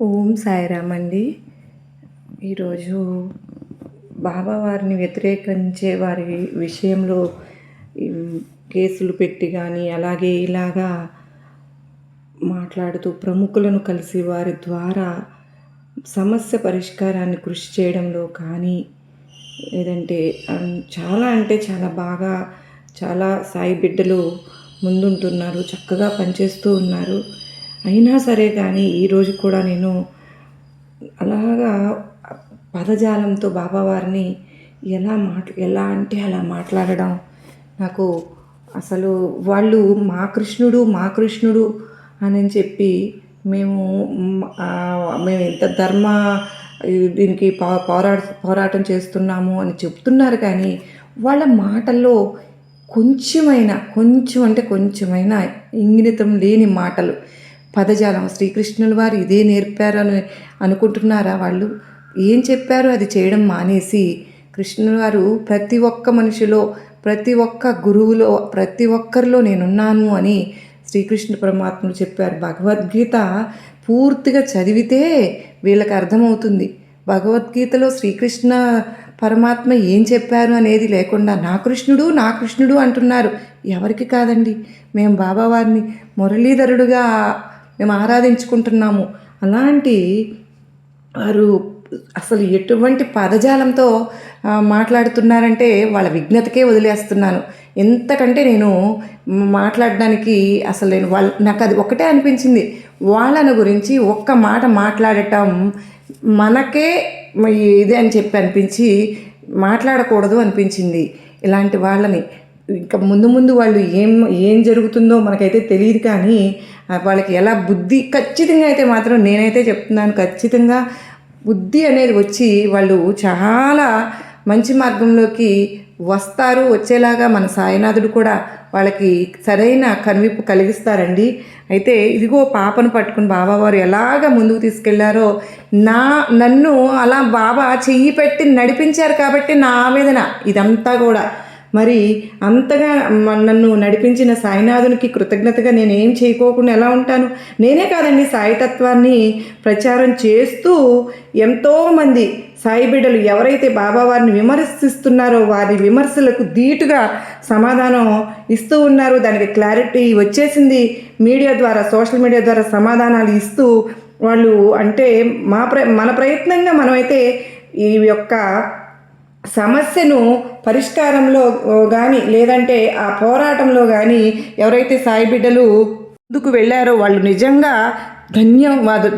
ఓం సాయిరామ్ అండి. ఈరోజు బాబా వారిని వ్యతిరేకించే వారి విషయంలో కేసులు పెట్టి కానీ అలాగే ఇలాగా మాట్లాడుతూ ప్రముఖులను కలిసి వారి ద్వారా సమస్య పరిష్కారాన్ని కృషి చేయడంలో కానీ లేదంటే చాలా బాగా చాలా సాయి బిడ్డలు ముందుంటున్నారు, చక్కగా పనిచేస్తూ ఉన్నారు. అయినా సరే కానీ ఈరోజు కూడా నేను అలాగా పదజాలంతో బాబావారిని ఎలా అంటే అలా మాట్లాడడం నాకు అసలు వాళ్ళు మా కృష్ణుడు అని చెప్పి మేము ఎంత దీనికి పోరాటం చేస్తున్నాము అని చెప్తున్నారు. కానీ వాళ్ళ మాటల్లో కొంచెమైనా ఇంగితం లేని మాటలు, పదజాలం. శ్రీకృష్ణుల వారు ఇదే నేర్పారు అని అనుకుంటున్నారా? వాళ్ళు ఏం చెప్పారో అది చేయడం మానేసి కృష్ణుల వారు ప్రతి ఒక్క మనిషిలో, ప్రతి ఒక్క గురువులో, ప్రతి ఒక్కరిలో నేనున్నాను అని శ్రీకృష్ణ పరమాత్ముడు చెప్పారు. భగవద్గీత పూర్తిగా చదివితే వీళ్ళకి అర్థమవుతుంది. భగవద్గీతలో శ్రీకృష్ణ పరమాత్మ ఏం చెప్పారు అనేది లేకుండా నా కృష్ణుడు అంటున్నారు. ఎవరికి కాదండి, మేము బాబావారిని మురళీధరుడుగా మేము ఆరాధించుకుంటున్నాము. అలాంటి వారు అసలు ఎటువంటి పదజాలంతో మాట్లాడుతున్నారంటే వాళ్ళ విఘ్నతకే వదిలేస్తున్నాను. ఎంతకంటే నేను మాట్లాడడానికి అసలు నాకు అది ఒకటే అనిపించింది, వాళ్ళని గురించి ఒక్క మాట మాట్లాడటం మనకే ఇదే అని చెప్పి అనిపించి మాట్లాడకూడదు అనిపించింది. ఇలాంటి వాళ్ళని ఇంకా ముందు వాళ్ళు ఏం జరుగుతుందో మనకైతే తెలియదు. కానీ వాళ్ళకి ఎలా బుద్ధి ఖచ్చితంగా అయితే మాత్రం నేనైతే చెప్తున్నాను, ఖచ్చితంగా బుద్ధి అనేది వచ్చి వాళ్ళు చాలా మంచి మార్గంలోకి వచ్చేలాగా మన సాయినాథుడు కూడా వాళ్ళకి సరైన కనువిప్పు కలిగిస్తారండి. అయితే ఇదిగో పాపను పట్టుకుని బాబావారు ఎలాగ ముందుకు తీసుకెళ్లారో నన్ను అలా బాబా చెయ్యి పెట్టి నడిపించారు కాబట్టి నా ఆవేదన ఇదంతా కూడా. మరి అంతగా నన్ను నడిపించిన సాయినాథునికి కృతజ్ఞతగా నేను ఏం చేయకోకుండా ఎలా ఉంటాను? నేనే కాదండి, సాయితత్వాన్ని ప్రచారం చేస్తూ ఎంతోమంది సాయి బిడ్డలు ఎవరైతే బాబావారిని విమర్శిస్తున్నారో వారి విమర్శలకు ధీటుగా సమాధానం ఇస్తూ ఉన్నారు. దానికి క్లారిటీ వచ్చేసింది. మీడియా ద్వారా, సోషల్ మీడియా ద్వారా సమాధానాలు ఇస్తూ వాళ్ళు అంటే మన ప్రయత్నంగా మనమైతే ఈ యొక్క సమస్యను పరిష్కారంలో కానీ లేదంటే ఆ పోరాటంలో కానీ ఎవరైతే సాయి బిడ్డలు ముందుకు వెళ్ళారో వాళ్ళు నిజంగా ధన్యవాదాలు.